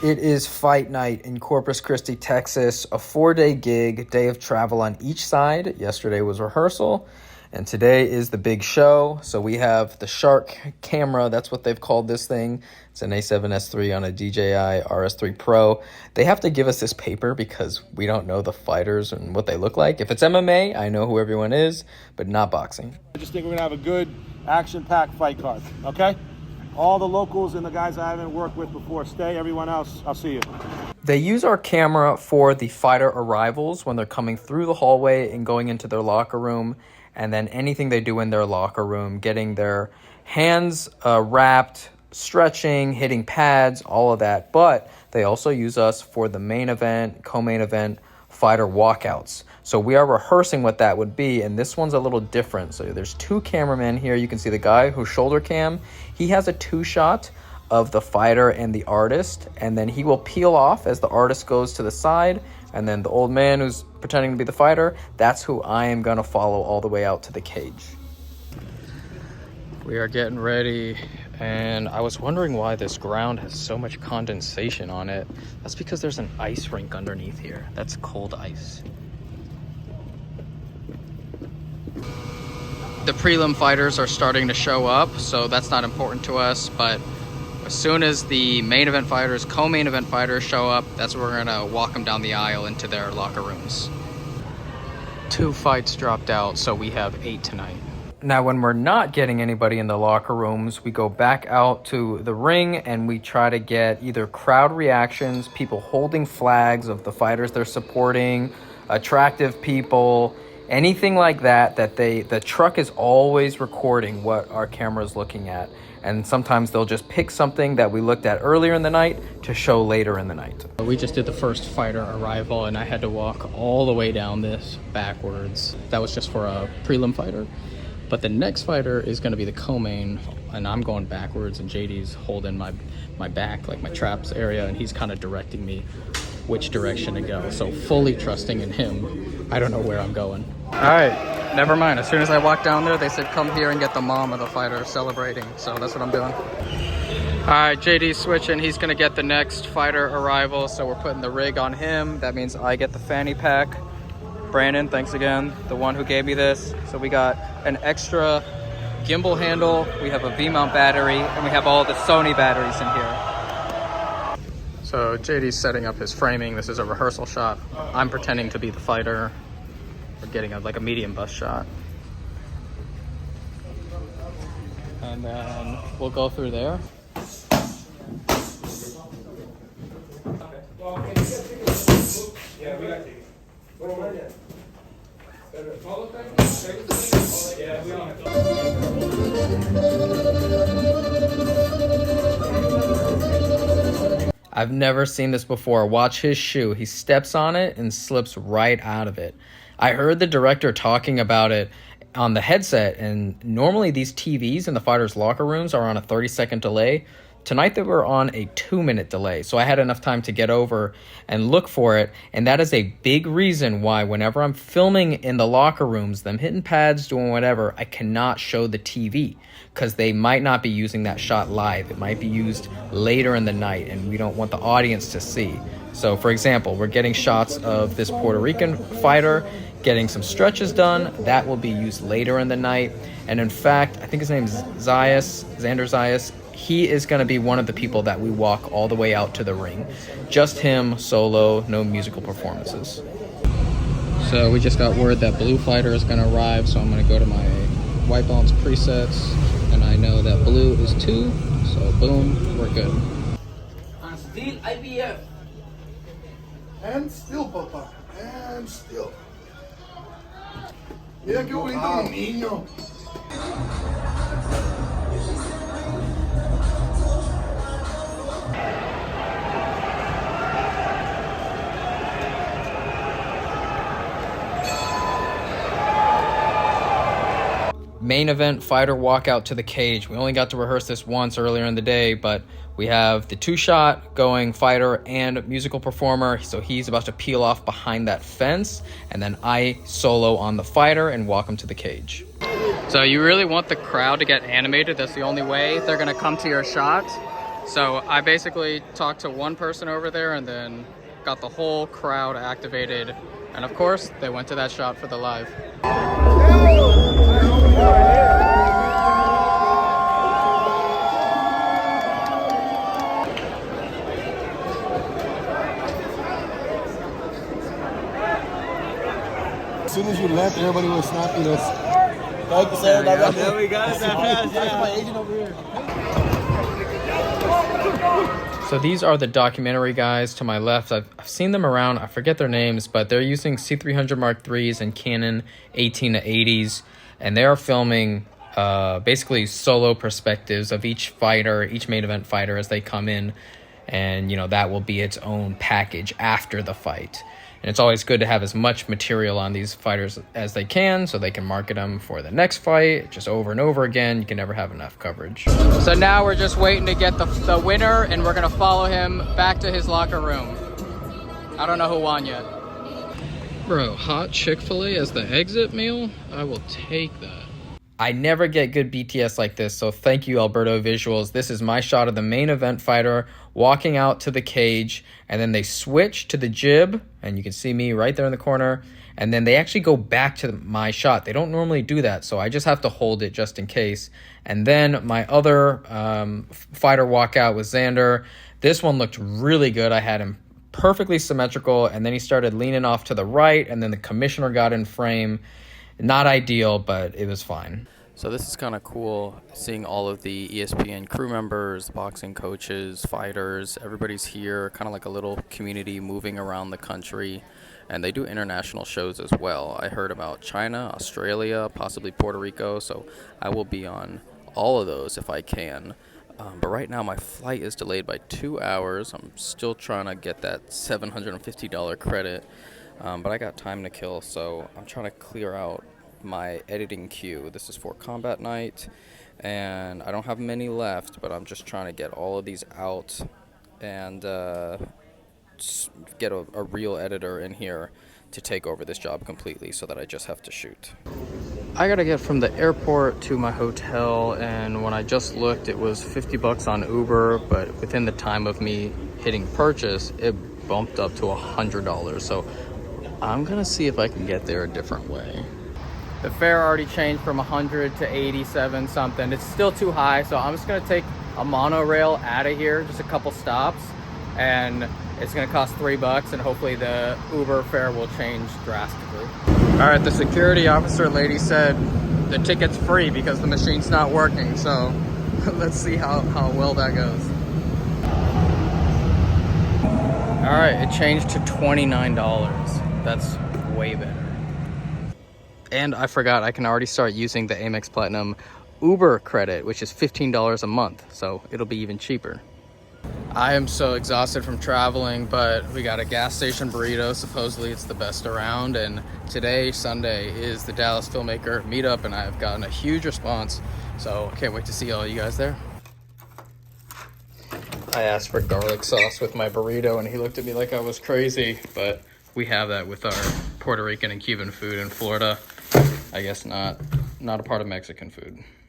It is fight night in Corpus Christi, Texas, a 4-day gig, day of travel on each side. Yesterday was rehearsal, and today is the big show. So we have the Shark camera, that's what they've called this thing. It's an A7S III on a DJI RS3 Pro. They have to give us this paper because we don't know the fighters and what they look like. If it's MMA, I know who everyone is, but not boxing. I just think we're gonna have a good action-packed fight card, okay? All the locals and the guys I haven't worked with before stay. Everyone else, I'll see you. They use our camera for the fighter arrivals when they're coming through the hallway and going into their locker room, and then anything they do in their locker room, getting their hands wrapped, stretching, hitting pads, all of that. But they also use us for the main event, co-main event, fighter walkouts. So we are rehearsing what that would be, and this one's a little different. So there's two cameramen here. You can see the guy who's shoulder cam. He has a 2-shot of the fighter and the artist, and then he will peel off as the artist goes to the side, and then the old man who's pretending to be the fighter, that's who I am gonna follow all the way out to the cage. We are getting ready, and I was wondering why this ground has so much condensation on it. That's because there's an ice rink underneath here. That's cold ice. The prelim fighters are starting to show up, so that's not important to us, but as soon as the main event fighters, co-main event fighters show up, that's where we're gonna walk them down the aisle into their locker rooms. 2 fights dropped out, so we have 8 tonight. Now, when we're not getting anybody in the locker rooms, we go back out to the ring and we try to get either crowd reactions, people holding flags of the fighters they're supporting, attractive people, anything like that, the truck is always recording what our camera is looking at. And sometimes they'll just pick something that we looked at earlier in the night to show later in the night. We just did the first fighter arrival and I had to walk all the way down this backwards. That was just for a prelim fighter. But the next fighter is gonna be the co-main, and I'm going backwards and JD's holding my back, like my traps area, and he's kind of directing me which direction to go. So fully trusting in him. I don't know where I'm going. All right, never mind. As soon as I walked down there, they said, come here and get the mom of the fighter celebrating. So that's what I'm doing. All right, JD's switching. He's gonna get the next fighter arrival. So we're putting the rig on him. That means I get the fanny pack. Brandon, thanks again, the one who gave me this. So we got an extra gimbal handle, we have a V-mount battery, and we have all the Sony batteries in here. So JD's setting up his framing. This is a rehearsal shot. I'm pretending to be the fighter. We're getting like a medium bust shot. And then we'll go through there. I've never seen this before. Watch his shoe. He steps on it and slips right out of it. I heard the director talking about it on the headset, and normally these TVs in the fighters' locker rooms are on a 30-second delay. Tonight they were on a 2-minute delay, so I had enough time to get over and look for it, and that is a big reason why whenever I'm filming in the locker rooms, them hitting pads, doing whatever, I cannot show the TV because they might not be using that shot live. It might be used later in the night, and we don't want the audience to see. So, for example, we're getting shots of this Puerto Rican fighter getting some stretches done. That will be used later in the night, and in fact, I think his name is Xander Zayas. He is going to be one of the people that we walk all the way out to the ring. Just him, solo, no musical performances. So we just got word that blue fighter is going to arrive, so I'm going to go to my white balance presets, and I know that blue is 2, so boom, we're good. And still IPF. And still, papá. And still. Mira qué bonito mi niño. main event fighter walkout to the cage. We only got to rehearse this once earlier in the day, but we have the 2-shot going fighter and musical performer. So he's about to peel off behind that fence, and then I solo on the fighter and walk him to the cage. So you really want the crowd to get animated. That's the only way they're gonna come to your shot. So I basically talked to one person over there and then got the whole crowd activated. And of course, they went to that shot for the live. As soon as you left, everybody was snapping us. Thank you, sir. There we go. That's my agent over here. So these are the documentary guys to my left. I've seen them around. I forget their names, but they're using C300 Mark IIIs and Canon 18 to 80s, and they are filming basically solo perspectives of each fighter, each main event fighter as they come in, and you know that will be its own package after the fight. And it's always good to have as much material on these fighters as they can so they can market them for the next fight just over and over again. You can never have enough coverage. So now we're just waiting to get the winner, and we're going to follow him back to his locker room. I don't know who won yet. Bro, hot Chick-fil-A as the exit meal? I will take that. I never get good BTS like this, so thank you, Alberto Visuals. This is my shot of the main event fighter walking out to the cage, and then they switch to the jib, and you can see me right there in the corner, and then they actually go back to my shot. They don't normally do that, so I just have to hold it just in case. And then my other fighter walkout with Xander. This one looked really good. I had him perfectly symmetrical, and then he started leaning off to the right, and then the commissioner got in frame. Not ideal, but it was fine. So this is kind of cool, seeing all of the ESPN crew members, boxing coaches, fighters, everybody's here, kind of like a little community moving around the country. And they do international shows as well. I heard about China, Australia, possibly Puerto Rico, so I will be on all of those if I can. But right now my flight is delayed by 2 hours. I'm still trying to get that $750 credit. But I got time to kill, so I'm trying to clear out my editing queue. This is for combat night, and I don't have many left, but I'm just trying to get all of these out and get a real editor in here to take over this job completely so that I just have to shoot. I gotta get from the airport to my hotel, and when I just looked, it was 50 bucks on Uber, but within the time of me hitting purchase, it bumped up to $100. So I'm gonna see if I can get there a different way. The fare already changed from 100 to 87 something. It's still too high, so I'm just gonna take a monorail out of here, just a couple stops, and it's gonna cost $3, and hopefully the Uber fare will change drastically. All right, the security officer lady said the ticket's free because the machine's not working, so let's see how well that goes. All right, it changed to $29. That's way better. And I forgot, I can already start using the Amex Platinum Uber credit, which is $15 a month, so it'll be even cheaper. I am so exhausted from traveling, but we got a gas station burrito. Supposedly it's the best around, and today, Sunday, is the Dallas Filmmaker Meetup, and I've gotten a huge response, so I can't wait to see all you guys there. I asked for garlic sauce with my burrito, and he looked at me like I was crazy, but we have that with our Puerto Rican and Cuban food in Florida. I guess not a part of Mexican food.